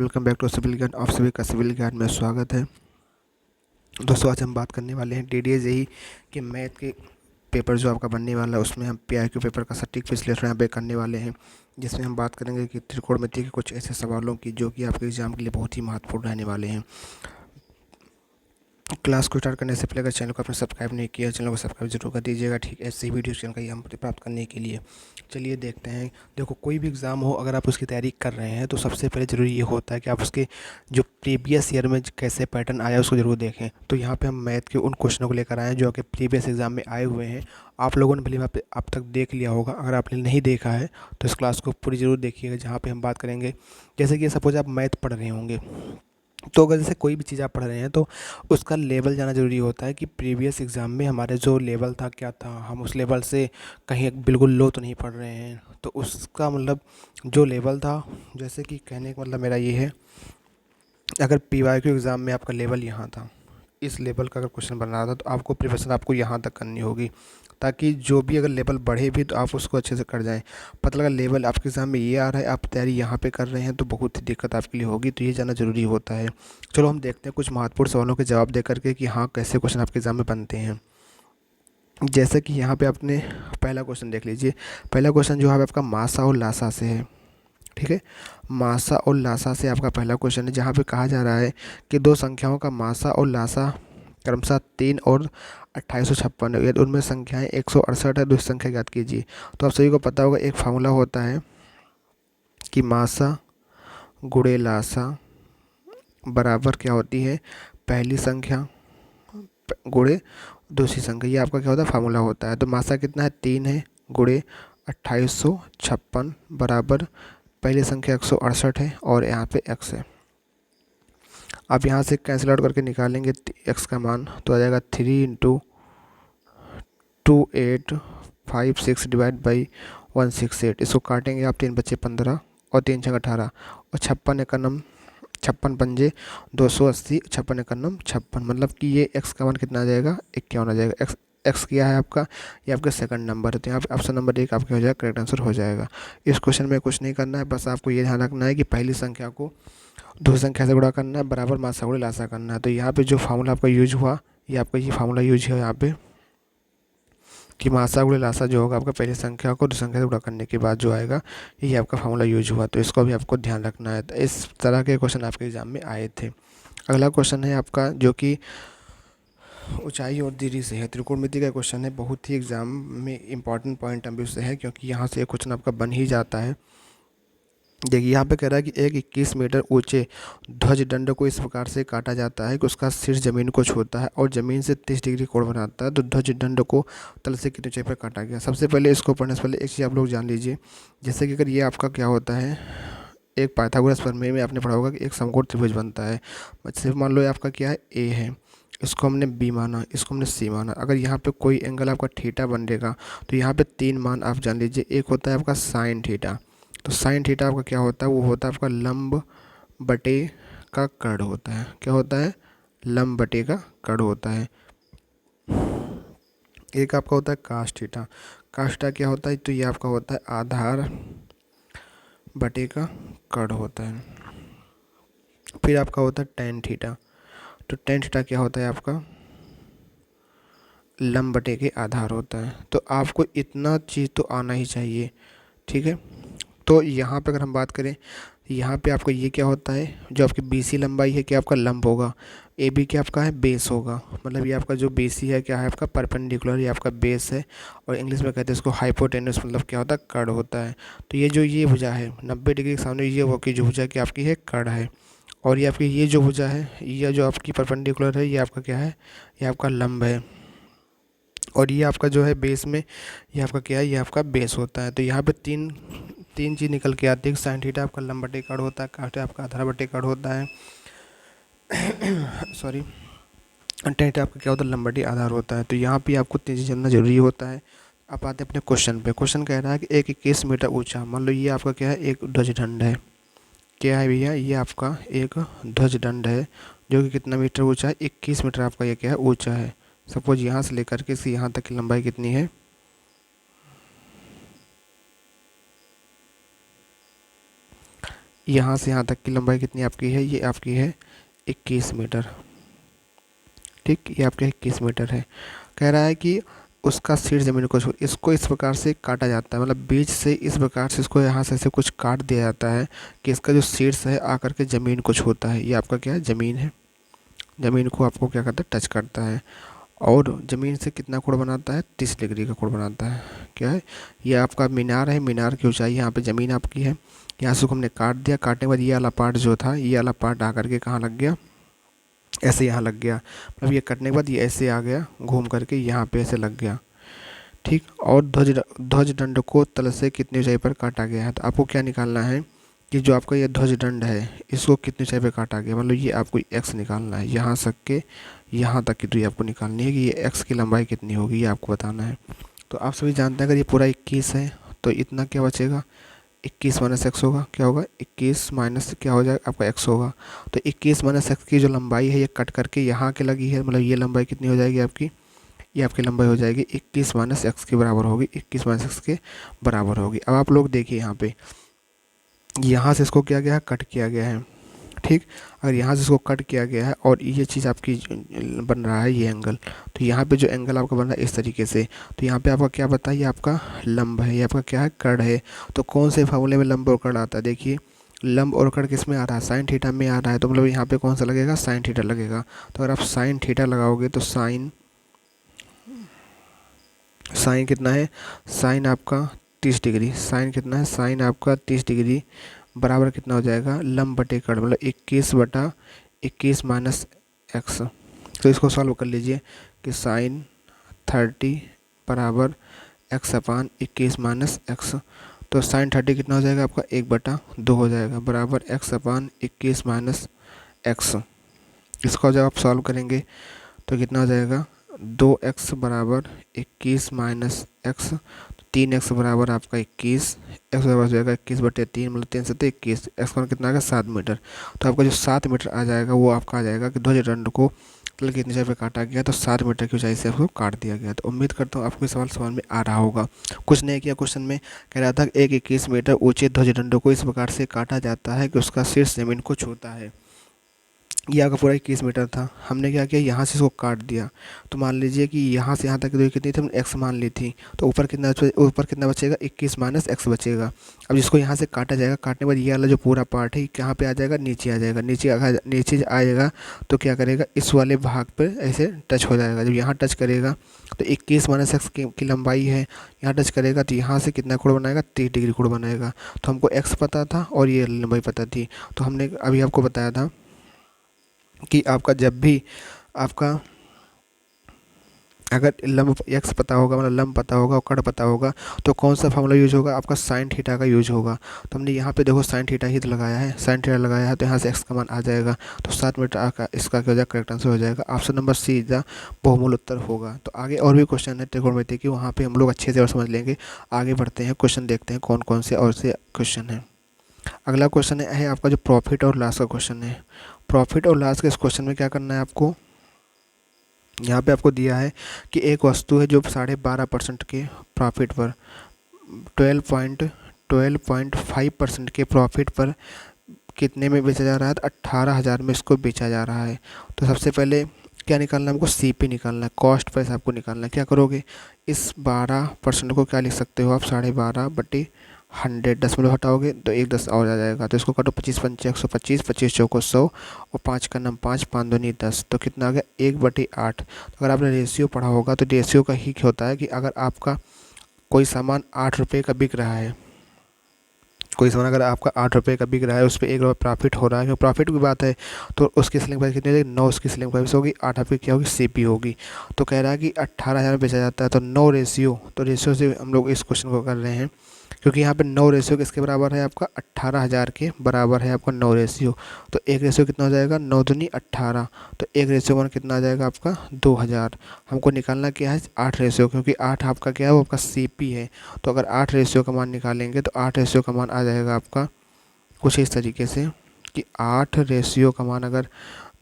Welcome back to civil ज्ञान। आप सभी का सिविल ज्ञान में स्वागत है। दोस्तों, आज हम बात करने वाले हैं DDS जेईई के मैथ के पेपर जो आपका बनने वाला है, उसमें हम PIQ पेपर का सटीक विश्लेषण यहाँ पे करने वाले हैं, जिसमें हम बात करेंगे कि त्रिकोणमिति के कुछ ऐसे सवालों की जो कि आपके एग्जाम के लिए बहुत ही महत्वपूर्ण रहने वाले हैं। क्लास को स्टार्ट करने से पहले अगर चैनल को आपने सब्सक्राइब नहीं किया, चैनल को सब्सक्राइब जरूर कर दीजिएगा। ठीक ऐसे ही वीडियो चैनल का यहाँ पर प्राप्त करने के लिए चलिए देखते हैं। देखो, कोई भी एग्ज़ाम हो, अगर आप उसकी तैयारी कर रहे हैं तो सबसे पहले ज़रूरी ये होता है कि आप उसके जो प्रीवियस ईयर में कैसे पैटर्न आया उसको ज़रूर देखें। तो यहाँ पे हम मैथ के उन क्वेश्चनों को लेकर आए हैं जो कि प्रीवियस एग्जाम में आए हुए हैं। आप लोगों ने भले अब तक देख लिया होगा। अगर आपने नहीं देखा है तो इस क्लास को पूरी ज़रूर देखिएगा, जहाँ पर हम बात करेंगे। जैसे कि सपोज आप मैथ पढ़ रहे होंगे, तो अगर जैसे कोई भी चीज़ आप पढ़ रहे हैं तो उसका लेवल जाना ज़रूरी होता है कि प्रीवियस एग्ज़ाम में हमारे जो लेवल था क्या था, हम उस लेवल से कहीं बिल्कुल लो तो नहीं पढ़ रहे हैं। तो उसका मतलब जो लेवल था, जैसे कि कहने का मतलब मेरा ये है, अगर PYQ एग्ज़ाम में आपका लेवल यहाँ था, इस लेवल का अगर क्वेश्चन बन रहा था, तो आपको प्रिपरेशन आपको यहाँ तक करनी होगी, ताकि जो भी अगर लेवल बढ़े भी तो आप उसको अच्छे से कर जाएं। पता लगा लेवल आपके एग्ज़ाम में ये आ रहा है, आप तैयारी यहाँ पे कर रहे हैं, तो बहुत ही दिक्कत आपके लिए होगी। तो ये जानना ज़रूरी होता है। चलो हम देखते हैं कुछ महत्वपूर्ण सवालों के जवाब दे करके कि हाँ, कैसे क्वेश्चन आपके एग्ज़ाम में बनते हैं। जैसे कि यहाँ पे आपने पहला क्वेश्चन देख लीजिए। पहला क्वेश्चन जो है आपका मासा और लासा से है। ठीक है, मासा और लासा से आपका पहला क्वेश्चन है, जहाँ पे कहा जा रहा है कि दो संख्याओं का मासा और लासा क्रमशः 3 और 2856 है, यदि उनमें संख्याएं 168 है तो इस संख्या ज्ञात कीजिए। तो आप सभी को पता होगा, एक फार्मूला होता है कि मासा गुणे लासा बराबर क्या होती है, पहली संख्या गुणे दूसरी संख्या। ये आपका क्या होता है, फार्मूला होता है। तो मासा कितना है, 3 है, गुणे 2856 बराबर पहली संख्या 168 है और यहाँ पे x है। आप यहाँ से कैंसिल आउट करके निकालेंगे x का मान, तो आ जाएगा 3 इंटू 2856 डिवाइड बाई 168। इसको काटेंगे आप, 3 बचे 15 और 3 छः 18 और 56 एकनम 56 पंजे 280, 56 एकनम 56, मतलब कि ये x का मान कितना आ जाएगा, 51 आ जाएगा। x क्या है आपका, ये आपका सेकंड नंबर है। तो यहाँ पे ऑप्शन नंबर 1 आपका हो जाएगा, करेक्ट आंसर हो जाएगा। इस क्वेश्चन में कुछ नहीं करना है, बस आपको ये ध्यान रखना है कि पहली संख्या को दूसरी संख्या से गुणा करना है, बराबर मासा गुणे लासा करना है। तो यहाँ पे जो फार्मूला आपका यूज हुआ, ये आपका ये फार्मूला यूज है यहाँ पे कि मासा गुणे लासा जो होगा आपका पहली संख्या को दूसरी संख्या से गुणा करने के बाद जो आएगा, ये आपका फार्मूला यूज हुआ। तो इसको भी आपको ध्यान रखना है। तो इस तरह के क्वेश्चन आपके एग्जाम में आए थे। अगला क्वेश्चन है आपका जो कि ऊंचाई और दूरी से है, त्रिकोणमिति का क्वेश्चन है। बहुत ही एग्जाम में इंपॉर्टेंट पॉइंट अभी से है, क्योंकि यहाँ से एक क्वेश्चन आपका बन ही जाता है। देखिए, यहाँ पे कह रहा है कि एक 21 मीटर ऊंचे ध्वज दंड को इस प्रकार से काटा जाता है कि उसका शीर्ष जमीन को छूता है और जमीन से 30 डिग्री कोण बनाता है। तो ध्वज दंड को तल से कितनी ऊंचाई पर काटा गया। सबसे पहले इसको पढ़ने से पहले एक चीज़ आप लोग जान लीजिए। जैसे कि अगर ये आपका क्या होता है, एक पाइथागोरस प्रमेय में आपने पढ़ा होगा कि एक समकोण त्रिभुज बनता है। सिर्फ मान लो ये आपका क्या है, ए है, इसको हमने बी माना, इसको हमने सी माना। अगर यहाँ पे कोई एंगल आपका थीटा बनेगा, तो यहाँ पे 3 मान आप जान लीजिए। एक होता है आपका साइन थीटा। तो साइन थीटा आपका क्या होता है, वो होता है आपका लंब बटे का कर्ण होता है। क्या होता है, लंब बटे का कर्ण होता है। एक आपका होता है कास थीटा। कास थीटा क्या होता है, तो ये आपका होता है आधार बटे का कर्ण होता है। फिर आपका होता है टेन थीटा। तो टेन थीटा क्या होता है आपका, लंब बटे के आधार होता है। तो आपको इतना चीज़ तो आना ही चाहिए। ठीक है, तो यहाँ पे अगर हम बात करें, यहाँ पे आपका ये क्या होता है, जो आपकी BC लंबाई है क्या आपका लंब होगा, AB क्या आपका है बेस होगा। मतलब ये आपका जो BC है क्या है आपका परपेंडिकुलर, ये आपका बेस है। और इंग्लिश में कहते हैं इसको हाइपोटेनस, मतलब क्या होता है, कर्ण होता है। तो ये जो ये भुजा है 90 डिग्री के सामने, ये वो की जो भुजा की आपकी है कर्ण है। और ये आपकी ये जो भुजा है, ये जो आपकी परपेंडिकुलर है, ये आपका क्या है, ये आपका लंब है। और ये आपका जो है बेस में, ये आपका क्या है, ये आपका बेस होता है। तो यहाँ पे तीन तीन चीज़ निकल के आती है। साइन थीटा आपका लंब बटे कर्ण होता है, काट आपका आधार बटे कर्ण होता है, सॉरी, टेन थीटा आपका क्या होता है, लंब बटे आधार होता है। तो यहाँ पे आपको तीन चीज़ जानना जरूरी होता है। अब आते हैं अपने क्वेश्चन पे। क्वेश्चन कह रहा है कि एक 21 मीटर ऊंचा, मान लो ये आपका क्या है, एक ध्वजदंड है। क्या है भैया, ये आपका एक ध्वजदंड है जो कि कितना मीटर ऊंचा है, 21 मीटर आपका ये क्या है, ऊंचा है। सपोज यहाँ से लेकर के इसकी यहाँ तक की लंबाई कितनी है, यहाँ से यहाँ तक की लंबाई कितनी आपकी है, ये आपकी है 21 मीटर। ठीक, ये आपका 21 मीटर है। कह रहा है कि उसका शीर्ष ज़मीन को इसको इस प्रकार से काटा जाता है, मतलब बीच से इस प्रकार से इसको यहाँ से ऐसे कुछ काट दिया जाता है कि इसका जो शीर्ष है आकर के ज़मीन को छूता है। ये आपका क्या है, ज़मीन है। ज़मीन को आपको क्या करता है, टच करता है। और ज़मीन से कितना कोण बनाता है, 30 डिग्री का कोण बनाता है। क्या है, ये आपका मीनार है। मीनार की ऊंचाई यहाँ पे ज़मीन आपकी है। यहाँ से हमने काट दिया, काटने के बाद ये वाला पार्ट जो था, ये वाला पार्ट आकर के कहाँ लग गया, ऐसे यहाँ लग गया। मतलब ये कटने के बाद ये ऐसे आ गया घूम करके यहाँ पे ऐसे लग गया। ठीक, और ध्वज दंड को तल से कितनी ऊंचाई पर काटा गया है। तो आपको क्या निकालना है कि जो आपका ये ध्वज दंड है इसको कितनी ऊंचाई पर काटा गया, मतलब ये आपको x निकालना है। यहाँ तक के यहाँ तक की दूरी आपको निकालनी है कि ये x की लंबाई कितनी होगी, ये आपको बताना है। तो आप सभी जानते हैं अगर ये पूरा 21 है तो इतना क्या बचेगा, 21 माइनस एक्स होगा। क्या होगा, 21 माइनस क्या हो जाएगा आपका x होगा। तो 21 माइनस एक्स की जो लंबाई है ये कट करके यहाँ के लगी है, मतलब ये लंबाई कितनी हो जाएगी आपकी, ये आपकी लंबाई हो जाएगी 21 माइनस एक्स के बराबर होगी, 21 माइनस एक्स के बराबर होगी। अब आप लोग देखिए यहाँ पे, यहाँ से इसको किया गया है, कट किया गया है। ठीक, अगर यहाँ से इसको कट किया गया है और ये चीज़ आपकी बन रहा है ये एंगल, तो यहाँ पे जो एंगल आपका बन रहा है इस तरीके से, तो यहाँ पे आपका क्या बता, ये आपका लंब है, ये आपका क्या है, कर्ण है। तो कौन से फार्मूले में लंब और कर्ण आता है, देखिए लंब और कर्ण किस में आ रहा है, साइन थीटा में आ रहा है। तो मतलब यहाँ पे कौन सा लगेगा, साइन थीटा लगेगा। तो अगर आप साइन थीटा लगाओगे तो साइन साइन कितना है, साइन आपका 30 डिग्री, साइन कितना है, साइन आपका 30 डिग्री बराबर कितना हो जाएगा, लंब बटे कर्ण, मतलब 21 माइनस एक्स। तो इसको सॉल्व कर लीजिए कि साइन 30 बराबर एक्स अपान 21 माइनस एक्स। तो साइन 30 कितना हो जाएगा आपका, 1/2 हो जाएगा बराबर एक्स अपान 21 माइनस एक्स। इसको जब आप सॉल्व करेंगे तो कितना हो जाएगा, 2x बराबर 21 माइनस एक्स, 3x बराबर आपका 21, एक्स बराबर हो जाएगा 21/3, मतलब 3 से 21, एक्स का कितना आ गया 7 मीटर। तो आपका जो 7 मीटर आ जाएगा वो आपका आ जाएगा कि ध्वज दंड को मतलब कितनी ऊंचाई पर काटा गया, तो 7 मीटर की ऊंचाई से आपको काट दिया गया। तो उम्मीद करता हूँ आपको सवाल समझ में आ रहा होगा। कुछ नहीं किया, क्वेश्चन में कह रहा था एक 21 मीटर ऊंचे ध्वज दंड को इस प्रकार से काटा जाता है कि उसका शीर्ष जमीन को छूता है। ये आपका पूरा 21 मीटर था, हमने क्या किया, यहाँ से इसको काट दिया। तो मान लीजिए कि यहाँ से यहाँ तक की दूरी कितनी थी, हमने x मान ली थी। तो ऊपर कितना बचेगा, 21 माइनस एक्स बचेगा। अब जिसको यहाँ से काटा जाएगा, काटने के बाद ये वाला जो पूरा पार्ट है कहाँ पे आ जाएगा, नीचे आ जाएगा। नीचे आएगा तो क्या करेगा, इस वाले भाग पर ऐसे टच हो जाएगा। जब यहाँ टच करेगा तो 21 माइनस एक्स की लंबाई है, यहाँ टच करेगा तो यहाँ से कितना कोण बनाएगा, 30 डिग्री कोण बनाएगा। तो हमको x पता था और ये लंबाई पता थी। तो हमने अभी आपको बताया था कि आपका जब भी आपका अगर लंब एक्स पता होगा, मतलब लंब पता होगा और कर्ण पता होगा, तो कौन सा फॉर्मूला यूज होगा, आपका साइन थीटा का यूज होगा। तो हमने यहाँ पे देखो साइन थीटा ही तो लगाया है, साइन थीटा लगाया है तो यहाँ से एक्स का मान आ जाएगा। तो 7 मीटर आका इसका क्या हो जाएगा, करेक्ट आंसर हो जाएगा। Option number C is the बहुमूल उत्तर होगा। तो आगे और भी क्वेश्चन है त्रिकोणमिति की, वहाँ पर हम लोग अच्छे से और समझ लेंगे। आगे बढ़ते हैं, क्वेश्चन देखते हैं कौन कौन से और से क्वेश्चन है। अगला क्वेश्चन है आपका जो प्रॉफिट और लॉस का क्वेश्चन है। प्रॉफिट और लॉस के इस क्वेश्चन में क्या करना है आपको, यहाँ पे आपको दिया है कि एक वस्तु है जो 12.5% के प्रॉफिट पर 12.5% के प्रॉफिट पर कितने में बेचा जा रहा है, तो 18,000 में इसको बेचा जा रहा है। तो सबसे पहले क्या निकालना है हमको, CP निकालना है, कॉस्ट प्राइस आपको निकालना है। क्या करोगे, इस 12% को क्या लिख सकते हो आप, 12.5/100, 10 में हटाओगे तो 1 10 और आ जाएगा। तो इसको काटो, 25 पंचे 125, 25 चौको 100 और 5 का नाम 5, 5 दूनी 10, तो कितना आ गया 1/8। तो अगर आपने रेशियो पढ़ा होगा तो रेशियो का ही होता है कि अगर आपका कोई सामान 8 रुपये का बिक रहा है, कोई सामान अगर आपका 8 रुपये का बिक रहा है, उस पर 1 रुपये प्रॉफिट हो रहा है, क्योंकि प्रॉफिट की बात है, तो उसकी सेलिंग प्राइस कितनी हो जाएगी, 9, उसकी सेलिंग प्राइस होगी, 8 आपकी क्या होगी, CP होगी। तो कह रहा है कि 18,000 में बेचा जाता है, तो 9 रेशियो, तो रेशियो से हम लोग इस क्वेश्चन को कर रहे हैं, क्योंकि यहाँ पे 9 रेशियो किसके बराबर है, आपका 18,000 के बराबर है आपका 9 रेशियो। तो एक रेशियो कितना हो जाएगा, 9 दूनी 18, तो एक रेशियो मान कितना आ जाएगा आपका 2,000। हमको निकालना क्या है, 8 रेशियो, क्योंकि 8 आपका क्या है, वो आपका CP है। तो अगर 8 रेशियो का मान निकालेंगे तो 8 रेशियो का मान आ जाएगा आपका कुछ इस तरीके से कि 8 रेशियो का मान अगर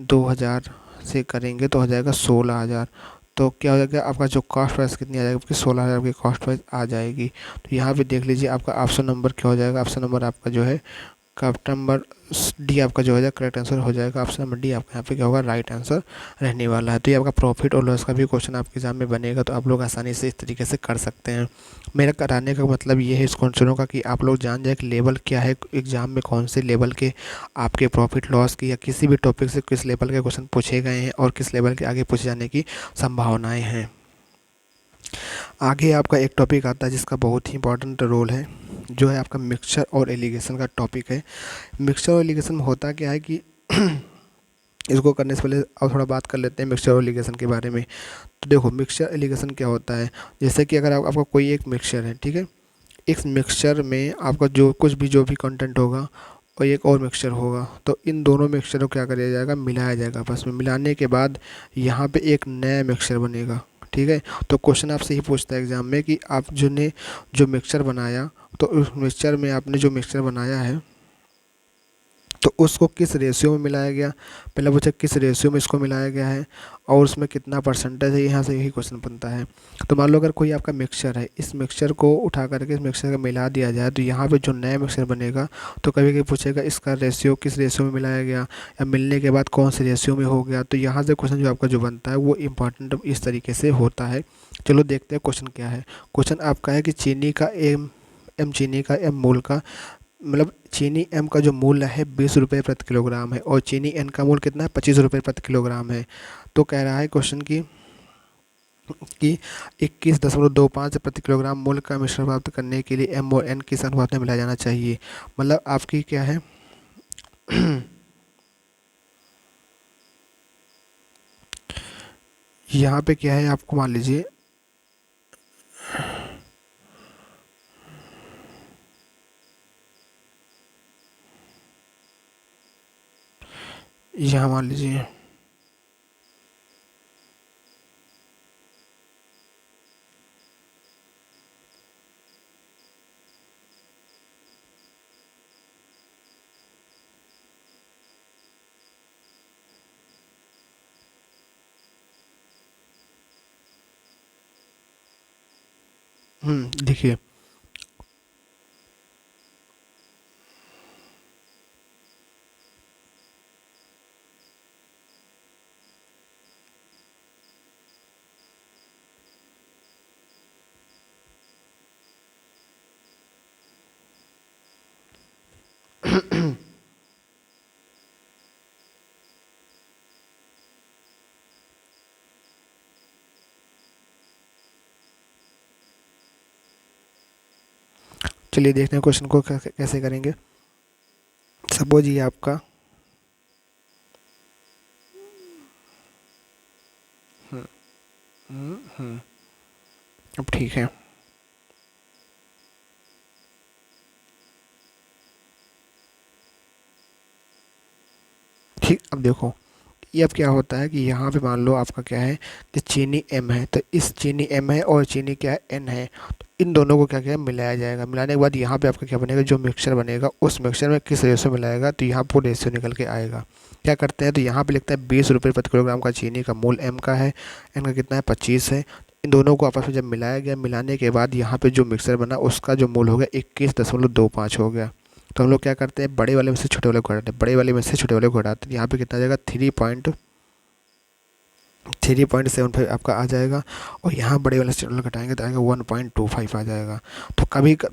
2,000 से करेंगे तो हो जाएगा 16,000। तो क्या हो जाएगा आपका जो कॉस्ट प्राइस कितनी आ जाएगी, आपकी 16,000 की कॉस्ट प्राइस आ जाएगी। तो यहाँ पे देख लीजिए आपका ऑप्शन नंबर क्या हो जाएगा, ऑप्शन नंबर आपका जो है का ऑप्शन नंबर डी आपका जो हो जाएगा करेक्ट आंसर हो जाएगा। ऑप्शन नंबर डी आपका यहाँ पे क्या होगा, राइट आंसर रहने वाला है। तो ये आपका प्रॉफिट और लॉस का भी क्वेश्चन आपके एग्जाम में बनेगा, तो आप लोग आसानी से इस तरीके से कर सकते हैं। मेरा कराने का मतलब ये है इस क्वेश्चनों का कि आप लोग जान जाए कि लेवल क्या है, एग्जाम में कौन से लेवल के आपके प्रॉफिट लॉस की या किसी भी टॉपिक से किस लेवल के क्वेश्चन पूछे गए हैं और किस लेवल के आगे पूछे जाने की संभावनाएँ हैं। आगे आपका एक टॉपिक आता है जिसका बहुत ही इंपॉर्टेंट रोल है, जो है आपका मिक्सचर और एलिगेशन का टॉपिक है। मिक्सचर और एलिगेशन में होता क्या है कि इसको करने से पहले अब थोड़ा बात कर लेते हैं मिक्सचर और एलिगेशन के बारे में। तो देखो मिक्सचर एलिगेशन क्या होता है, जैसे कि अगर आपका कोई एक मिक्सचर है, ठीक है, इस मिक्सचर में आपका जो भी कंटेंट होगा और एक और मिक्सचर होगा, तो इन दोनों मिक्सचर को क्या किया जाएगा, मिलाया जाएगा आपस में। मिलाने के बाद यहाँ पे एक नया मिक्सचर बनेगा, ठीक है। तो क्वेश्चन आपसे ही पूछता है एग्जाम में कि आप जो मिक्सचर बनाया, तो उस मिक्सचर में आपने जो मिक्सचर बनाया है तो उसको किस रेशियो में मिलाया गया, पहला पूछा किस रेशियो में इसको मिलाया गया है और उसमें कितना परसेंटेज है, यहाँ से यही क्वेश्चन बनता है। तो मान लो अगर कोई आपका मिक्सचर है, इस मिक्सचर को उठा करके इस मिक्सचर का मिला दिया जाए, तो यहाँ पे जो नया मिक्सचर बनेगा तो कभी कभी पूछेगा इसका रेशियो किस रेशियो में मिलाया गया या मिलने के बाद कौन से रेशियो में हो गया। तो यहाँ से क्वेश्चन जो आपका जो बनता है वो इंपॉर्टेंट इस तरीके से होता है। चलो देखते हैं क्वेश्चन क्या है। क्वेश्चन आपका है कि चीनी का एम मूल का, मतलब चीनी एम का जो मूल्य है 20 रुपये प्रति किलोग्राम है और चीनी एन का मूल्य कितना है, 25 रुपये प्रति किलोग्राम है। तो कह रहा है क्वेश्चन कि 21.25 प्रति किलोग्राम मूल्य का मिश्रण प्राप्त करने के लिए एम और एन किस अनुपात में मिलाया जाना चाहिए। मतलब आपकी क्या है यहाँ पे क्या है, आपको मान लीजिए यहाँ मान लीजिए देखिए चलिए देखते हैं क्वेश्चन को कैसे करेंगे। सपोज ये आपका अब ठीक है, ठीक। अब देखो ये अब क्या होता है कि यहाँ पे मान लो आपका क्या है कि चीनी एम है, तो इस चीनी एम है और चीनी क्या है, एन है। तो इन दोनों को क्या क्या मिलाया जाएगा। मिलाने के बाद यहाँ पे आपका क्या बनेगा, जो मिक्सचर बनेगा उस मिक्सचर में किस रेशियो मिलाएगा, तो यहाँ पर रेशियो निकल के आएगा। क्या करते हैं, तो यहाँ पे लिखता है 20 रुपये प्रति किलोग्राम का चीनी का मूल एम का है, एन का कितना है 25 है। इन दोनों को आपस में जब मिलाया गया, मिलाने के बाद यहाँ पे जो मिक्सर बना उसका जो मूल हो गया 21.25 हो गया। तो हम लोग क्या करते हैं, बड़े वाले में से छोटे वाले को घटाते हैं, बड़े वाले में से छोटे वाले को घटाते हैं। यहाँ पे कितना आ जाएगा 3.75 आपका आ जाएगा और यहाँ बड़े वाले से छोटे वाले घटाएंगे तो आएगा 1.25 आ जाएगा। तो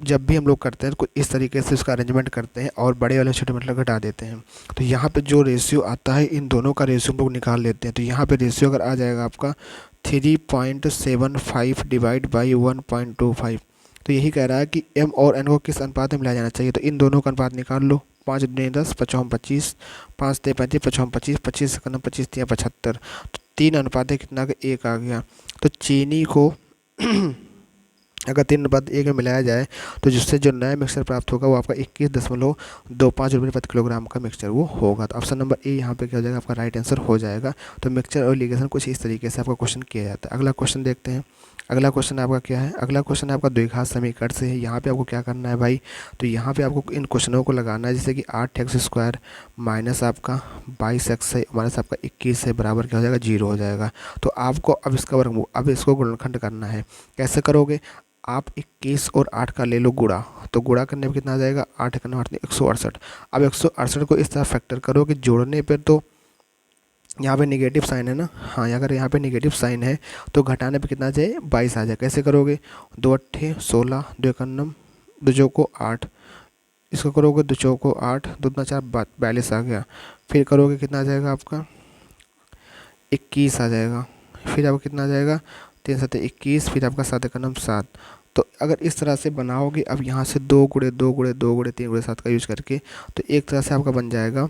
जब भी हम लोग करते हैं तो इस तरीके से उसका अरेंजमेंट करते हैं और बड़े वाले से छोटे मतलब घटा देते हैं। तो यहाँ पे जो रेशियो आता है इन दोनों का रेशियो हम लोग निकाल लेते हैं। तो यहाँ पे रेशियो अगर आ जाएगा आपका 3.75 डिवाइड बाई 1.25, तो यही कह रहा है कि एम और एन को किस अनुपात में मिलाया जाना चाहिए। तो इन दोनों का अनुपात निकाल लो, 5 दूनी 10, 5 25, 5 ते 35, 5 25, 25 से 25 3 75, तो 3 अनुपात कितना का 1 आ गया। तो चीनी को अगर 3:1 में मिलाया जाए तो जिससे जो नया मिक्सचर प्राप्त होगा वो आपका 21.25 रुपये प्रति किलोग्राम का मिक्सचर वो होगा। तो ऑप्शन नंबर ए यहाँ पे क्या हो जाएगा, आपका राइट आंसर हो जाएगा। तो मिक्सचर और लिगेशन कुछ इस तरीके से आपका क्वेश्चन किया जाता है। अगला क्वेश्चन देखते हैं। अगला क्वेश्चन आपका क्या है, अगला क्वेश्चन आपका द्विघात समीकरण से है। यहाँ पे आपको क्या करना है भाई, तो यहाँ पे आपको इन क्वेश्चनों को लगाना है, जैसे कि 8x² माइनस आपका 22x है माइनस आपका 21 है बराबर क्या हो जाएगा, 0 हो जाएगा। तो आपको अब इसका वर्गमूल, अब इसको गुणनखंड करना है। कैसे करोगे, आप 21 और 8 का ले लो गुणा, तो गुणा करने में कितना आ जाएगा, 8 करना 8 168। अब 168 को इस तरह फैक्टर करो कि जोड़ने पर तो यहाँ पे नेगेटिव साइन है ना, हाँ अगर यहाँ पे नेगेटिव साइन है तो घटाने पे कितना आ जाए, 22 आ जाए। कैसे करोगे, 2 अट्ठे 16, 2 एकन्नम 2 चौको 8, इसको करोगे 2 चौको 8, 2 दूना 4 42 आ गया। फिर करोगे कितना आ जाएगा आपका, 21 आ जाएगा। फिर आपका कितना आ जाएगा, 3 7 21, फिर आपका 7 एकन्नम 7। तो अगर इस तरह से बनाओगे, अब यहाँ से 2 गुणे 2 गुणे 2 गुणे 3 गुणे 7 का यूज करके, तो एक तरह से आपका बन जाएगा।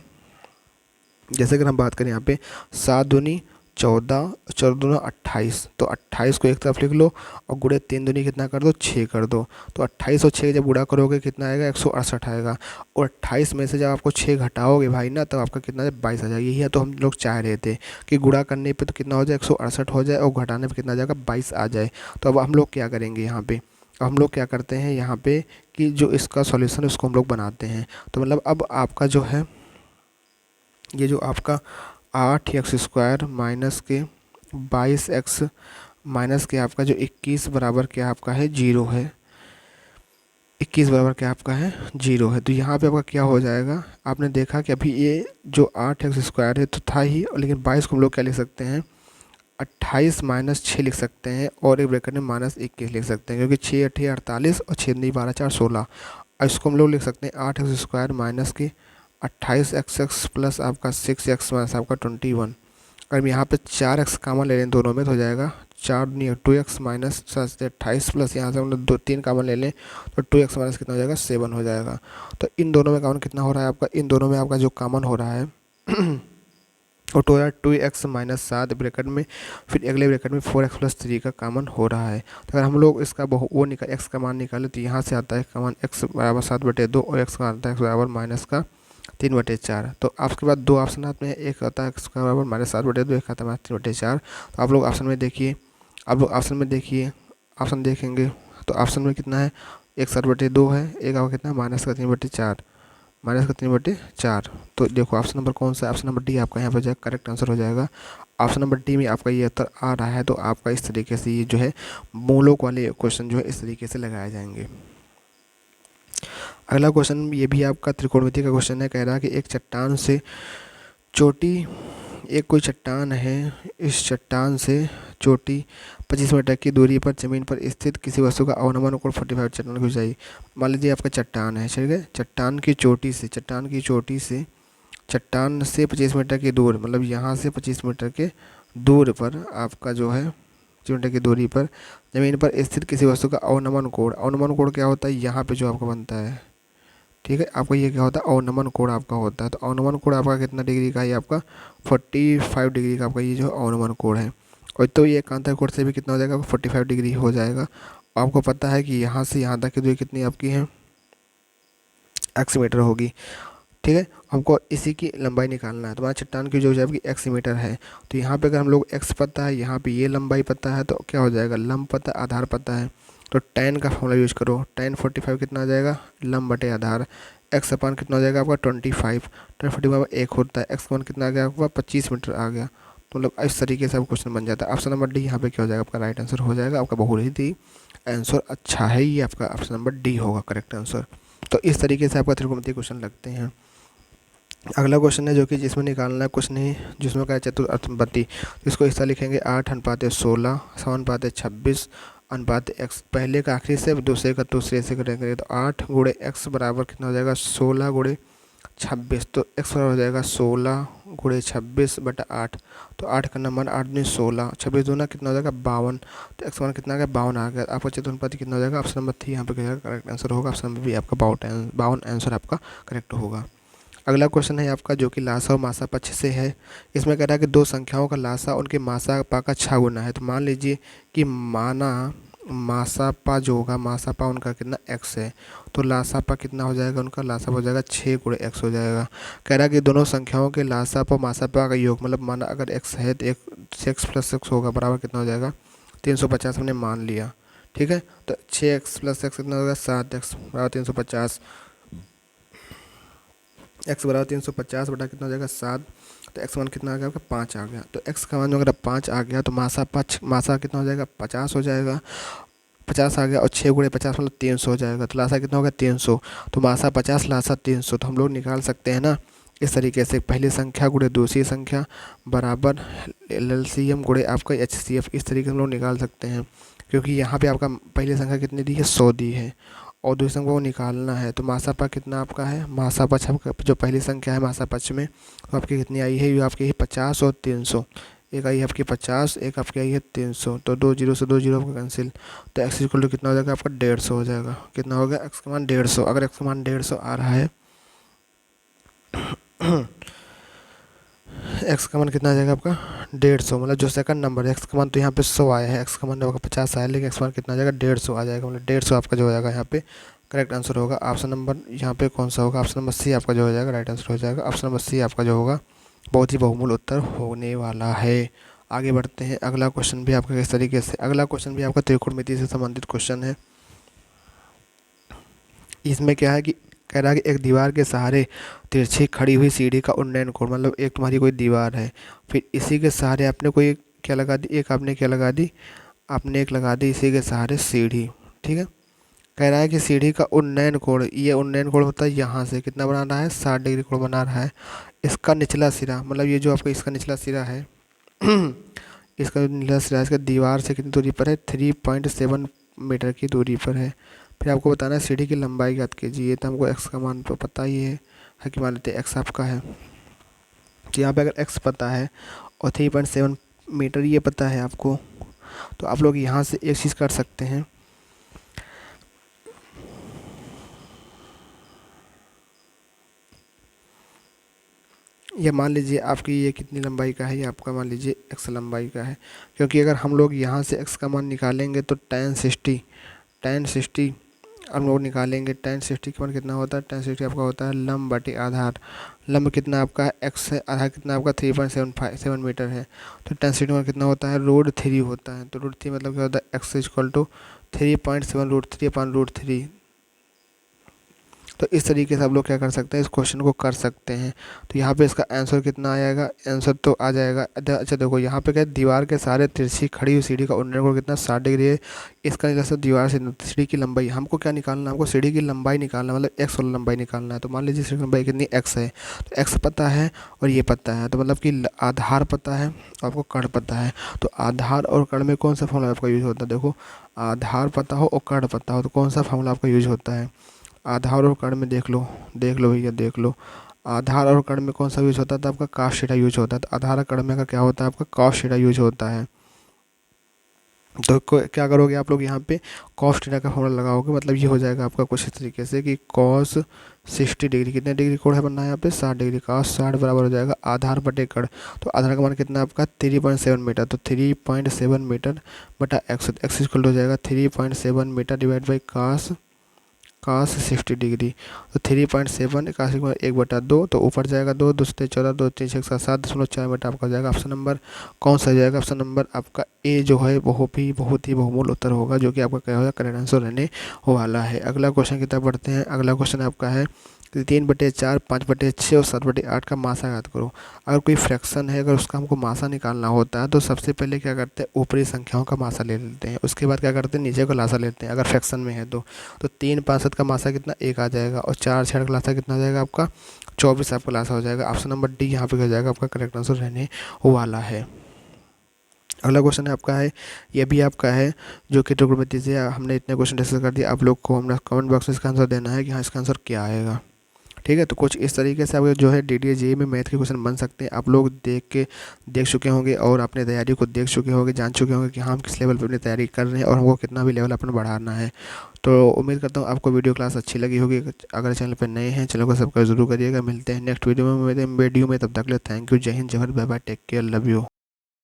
जैसे अगर हम बात करें यहाँ पे 7 दूनी 14, 14 दूना 28, तो 28 को एक तरफ लिख लो और गुणे 3 दूनी कितना कर दो, 6 कर दो। तो 28 और 6 जब गुणा करोगे कितना आएगा, 168 आएगा। और 28 में से जब आपको 6 घटाओगे भाई ना, तब आपका कितना है, 22 आ जाएगा। यही है तो हम लोग चाह रहे थे कि गुणा करने पे तो कितना हो जाए, 168 हो जाए, और घटाने पे कितना आ जाएगा, 22 आ जाए। तो अब हम लोग क्या करेंगे यहाँ पे, अब हम लोग क्या करते हैं यहाँ पे कि जो इसका सॉल्यूशन उसको हम लोग बनाते हैं। तो मतलब अब आपका जो है, ये जो आपका 8x² माइनस के 22x माइनस के आपका जो 21 बराबर क्या आपका है, 0 है। 21 बराबर क्या आपका है, 0 है। तो यहाँ पे आपका क्या हो जाएगा, आपने देखा कि अभी ये जो 8x² है तो था ही, लेकिन 22 को हम लोग क्या लिख सकते हैं, 28 माइनस 6 लिख सकते हैं, और एक ब्रैकेट में माइनस 21 लिख सकते हैं, क्योंकि 6 8 48 और 6 नहीं 12 4 16। और इसको हम लोग लिख सकते हैं 8x² माइनस के 28x प्लस आपका 6x माइनस आपका 21। अगर यहाँ पे 4x कामन ले लें दोनों में तो हो जाएगा 4 नहीं 2x माइनस 28 प्लस यहाँ से हम लोग 2 3 कामन ले लें तो 2x माइनस कितना हो जाएगा, 7 हो जाएगा। तो इन दोनों में कामन कितना हो रहा है आपका, इन दोनों में आपका जो कामन हो रहा है और 2x माइनस 7 ब्रैकेट में, फिर अगले ब्रैकेट में 4x प्लस 3 का कामन हो रहा है। तो अगर हम लोग इसका वो निकाल x का मान निकालें तो यहाँ से आता है कामन x बराबर 7/2 और x का आता है x बराबर माइनस का 3/4। तो आपके पास दो ऑप्शन आते हैं, एक आता है x का बराबर -7/2, एक आता है -3/4। तो आप लोग ऑप्शन में देखिए, आप लोग ऑप्शन में देखिए, ऑप्शन देखेंगे तो ऑप्शन में कितना है, एक 7/2 है, एक आपका कितना है माइनस का 3/4, माइनस का 3/4। तो देखो ऑप्शन नंबर कौन सा है, ऑप्शन नंबर डी आपका यहाँ पर जो है करेक्ट आंसर हो जाएगा। ऑप्शन नंबर डी में आपका ये उत्तर आ रहा है। तो आपका इस तरीके से ये जो है मूलों वाले क्वेश्चन जो है इस तरीके से लगाए जाएंगे। अगला क्वेश्चन ये भी आपका त्रिकोणमिति का क्वेश्चन है। कह रहा है कि एक चट्टान से चोटी, एक कोई चट्टान है, इस चट्टान से चोटी 25 मीटर की दूरी पर ज़मीन पर स्थित किसी वस्तु का अवनमन कोण 45 चट्टान की ऊंचाई। मान लीजिए आपका चट्टान है, ठीक है, चट्टान की चोटी से 25 मीटर की दूर, मतलब यहाँ से 25 मीटर के दूर पर आपका जो है 25 मीटर की दूरी पर ज़मीन पर स्थित किसी वस्तु का अवनमन कोण, अवनमन कोण क्या होता है, यहाँ पे जो आपका बनता है, ठीक है, आपका ये क्या होता है, अवनमन कोण आपका होता है। तो अवनमन कोण आपका कितना डिग्री का है, आपका 45 डिग्री का आपका ये जो अवनमन कोण है। और तो ये एकांतर कोण से भी कितना हो जाएगा, 45 डिग्री हो जाएगा। आपको पता है कि यहाँ से यहाँ तक की दूरी कितनी आपकी है, x मीटर होगी, ठीक है। हमको इसी की लंबाई निकालना है। तो हमारा चट्टान की जो आपकी x मीटर है, तो यहाँ पे अगर हम लोग x पता है, यहाँ पे ये लंबाई पता है, तो क्या हो जाएगा, लंब पता, आधार पता है, तो tan का फॉर्मूला यूज करो। tan 45 कितना आ जाएगा, लंब बटे आधार, x अपान कितना हो जाएगा आपका 25, tan 45 एक होता है, x मान कितना आ गया आपका 25 मीटर आ गया। तो मतलब इस तरीके से आपका क्वेश्चन बन जाता है। ऑप्शन नंबर डी यहाँ पे क्या हो जाएगा, आपका राइट आंसर हो जाएगा। आपका बहुत ही आंसर अच्छा है, ये आपका ऑप्शन नंबर डी होगा करेक्ट आंसर। तो इस तरीके से आपका त्रिकोणमितीय क्वेश्चन लगते हैं। अगला क्वेश्चन है जो कि जिसमें निकालना है कुछ नहीं, जिसमें क्या है चतुर्थांशपति। तो इसको इस तरह लिखेंगे 8:16 समानुपाती 26 x। पहले का आखिरी से दूसरे का दूसरे से करेंगे तो 8 गुणे x बराबर कितना हो जाएगा, 16 गुणे 26। तो x बराबर हो जाएगा 16 गुणे 26/8। तो 8 का नंबर 8 दूनी 16, 26 दूना कितना हो जाएगा 52। तो x मान कितना आ गया 52 आ गया। आपका चतुर्थांशपति कितना हो जाएगा, ऑप्शन नंबर 3 यहाँ पे क्या करेक्ट आंसर होगा। ऑप्शन नंबर भी आपका 52 आंसर आपका करेक्ट होगा। अगला क्वेश्चन है आपका जो कि लासा और मासा पक्ष से है। इसमें कह रहा है कि दो संख्याओं का लासा उनके मासा पा का 6 गुना है। तो मान लीजिए कि मासा पा जो होगा, मासा पा उनका कितना x है, तो लासा पा कितना हो जाएगा उनका, लासा पा हो जाएगा 6 गुणे x हो जाएगा। कह रहा है कि दोनों संख्याओं के लासा पा मासा पा का योग, मतलब माना अगर x है तो एक 6 + 6 होगा बराबर कितना हो जाएगा 350 हमने मान लिया, ठीक है। तो 6x + x कितना होगा 7x बराबर 350, x बराबर 350 बटा कितना हो जाएगा 7। तो x मान कितना आ गया आपका 5 आ गया। तो x का मान अगर 5 आ गया तो मासा कितना हो जाएगा 50 हो जाएगा, 50 आ गया। और 6 × 50 मतलब 300 हो जाएगा। तो लासा कितना होगा 300। तो मासा 50 लासा 300। तो हम लोग निकाल सकते हैं ना इस तरीके से, पहली संख्या गुणे दूसरी संख्या बराबर LCM गुणे आपका HCF। इस तरीके से हम लोग निकाल सकते हैं, क्योंकि यहाँ पे आपका पहली संख्या कितनी दी है 100 दी है और दूसरी संख्या को निकालना है। तो मासा पक्ष कितना आपका है, मासा पक्ष आपका जो पहली संख्या है मासा पक्ष में तो आपकी कितनी आई है, ये आपकी 50 और 300। एक आई है आपकी 50, एक आपकी आई है 300। तो 2 0 से 2 0 आपका कैंसिल। तो x = कितना हो जाएगा आपका 150 हो जाएगा। कितना होगा x का मान 150। अगर x का मान 150 आ रहा है x का मान कितना आ जाएगा आपका 150, मतलब जो सेकंड नंबर है। x का मान तो यहाँ पे 100 आया है, x का मान आपका 50 आया है, लेकिन x का मान कितना आ जाएगा 150 आ जाएगा। मतलब 150 आपका जो हो जाएगा यहाँ पे करेक्ट आंसर होगा। ऑप्शन नंबर यहाँ पे कौन सा होगा, ऑप्शन नंबर सी आपका जो हो जाएगा राइट आंसर हो जाएगा। ऑप्शन नंबर सी आपका जो होगा बहुत ही बहुमूल उत्तर होने वाला है। आगे बढ़ते हैं, अगला क्वेश्चन भी आपका किस तरीके से, अगला क्वेश्चन भी आपका त्रिकोणमिति से संबंधित क्वेश्चन है। इसमें क्या है कि कह रहा है कि एक दीवार के सहारे तिरछी खड़ी हुई सीढ़ी का उन्नयन कोण, मतलब एक तुम्हारी कोई दीवार है, फिर इसी के सहारे आपने कोई क्या लगा दी, एक आपने क्या लगा दी, आपने एक लगा दी इसी के सहारे सीढ़ी, ठीक है। कह रहा है कि सीढ़ी का उन्नयन कोण, ये उन्नयन कोण होता है यहाँ से कितना बना रहा है 60 डिग्री कोण बना रहा है। इसका निचला सिरा, मतलब ये जो आपका इसका निचला सिरा है इसका जो निचला सिरा है इसका दीवार से कितनी दूरी पर है 3.7 मीटर की दूरी पर है। फिर आपको बताना है सीढ़ी की लंबाई ज्ञात कीजिए। तो हमको x का मान तो पता ही है कि मान लेते हैं x आपका है। तो यहाँ पे अगर x पता है और 3.7 मीटर ये पता है आपको, तो आप लोग यहाँ से एक चीज़ कर सकते हैं, ये मान लीजिए आपकी ये कितनी लंबाई का है, ये आपका मान लीजिए x लंबाई का है। क्योंकि अगर हम लोग यहाँ से x का मान निकालेंगे तो tan 60 हम लोग निकालेंगे। tan 60 का मान कितना होता है, tan 60 आपका होता है लंब बटे आधार। लंब कितना आपका है x है, आधार कितना आपका 3.7 मीटर है। तो tan 60 का मान कितना होता है √3 होता है। तो √3 मतलब क्या होता है x = 3.7 √3/√3। तो इस तरीके से आप लोग क्या कर सकते हैं, इस क्वेश्चन को कर सकते हैं। तो यहाँ पे इसका आंसर कितना आएगा, आंसर तो आ जाएगा। अच्छा देखो यहाँ पे क्या है, दीवार के सहारे तिरछी खड़ी हुई सीढ़ी का उन्नयन कोण कितना 60 डिग्री है। इसका जैसे दीवार से सीढ़ी की लंबाई, हमको क्या निकालना है, हमको सीढ़ी की लंबाई निकालना है, मतलब x वाला लंबाई निकालना है। तो मान लीजिए सीढ़ी की लंबाई कितनी x है, तो x पता है और ये पता है, तो मतलब कि आधार पता है और आपको कर्ण पता है। तो आधार और कर्ण में कौन सा फॉर्मूला आपका यूज होता है, देखो आधार पता हो और कर्ण पता हो तो कौन सा फॉर्मूला आपका यूज होता है। आधार और कर्ण में देख लो भैया देख लो, आधार और कर्ण में कौन सा यूज होता है, तो आपका cos थीटा यूज होता है। तो आधार और कर्ण में का क्या होता है आपका cos थीटा यूज होता है। तो क्या करोगे आप लोग यहाँ पे cos थीटा का फॉर्मूला लगाओगे, मतलब ये हो जाएगा आपका कुछ इस तरीके से कि cos 60 डिग्री, कितने डिग्री कोण है बनना है यहाँ पे 60 डिग्री, cos 60 बराबर हो जाएगा आधार बटे कर्ण। तो आधार का मान कितना आपका 3.7 मीटर, तो 3.7 मीटर बटा x इक्वल हो जाएगा 3.7 metre divide by cos 60 degree. तो 3.7 1/2, तो ऊपर जाएगा 2 2 से 14 2 3 6 7.4 मीटर आपका हो जाएगा। ऑप्शन नंबर कौन सा हो जाएगा, ऑप्शन नंबर आपका ए जो है बहुत ही बहुमूल उत्तर होगा, जो कि आपका क्या होगा करेक्ट आंसर रहने वाला है। अगला क्वेश्चन की तरफ बढ़ते हैं। अगला क्वेश्चन आपका है 3/4 5/6 और 7/8 का मासा याद करो। अगर कोई फ्रैक्शन है, अगर उसका हमको मासा निकालना होता है तो सबसे पहले क्या करते हैं ऊपरी संख्याओं का मासा ले लेते हैं, उसके बाद क्या करते हैं नीचे का लासा लेते हैं अगर फ्रैक्शन में है तो। 3 5 7 का मासा कितना 1 आ जाएगा और 4 6 का लासा कितना आ जाएगा आपका 24 आपका लासा हो जाएगा। ऑप्शन नंबर डी यहाँ पे हो जाएगा आपका करेक्ट आंसर रहने वाला है। अगला क्वेश्चन है आपका है, ये भी आपका है जो कि त्रिकोणमिति से हमने इतने क्वेश्चन डिस्कस कर दिए। आप लोग को हमने कमेंट बॉक्स में इसका आंसर देना है कि हाँ इसका आंसर क्या आएगा, ठीक है। तो कुछ इस तरीके से आपके जो है DDA JEE में मैथ के क्वेश्चन बन सकते हैं। आप लोग देख चुके होंगे और अपने तैयारी को देख चुके होंगे, जान चुके होंगे कि हम किस लेवल पर अपनी तैयारी कर रहे हैं और हमको कितना भी लेवल अपना बढ़ाना है। तो उम्मीद करता हूँ आपको वीडियो क्लास अच्छी लगी होगी। अगर चैनल पर नए हैं चैनल को सब्सक्राइब जरूर करिएगा। मिलते हैं नेक्स्ट वीडियो में, तब तक के लिए थैंक यू, जय हिंद, जय Bharat, bye bye, take care, love you.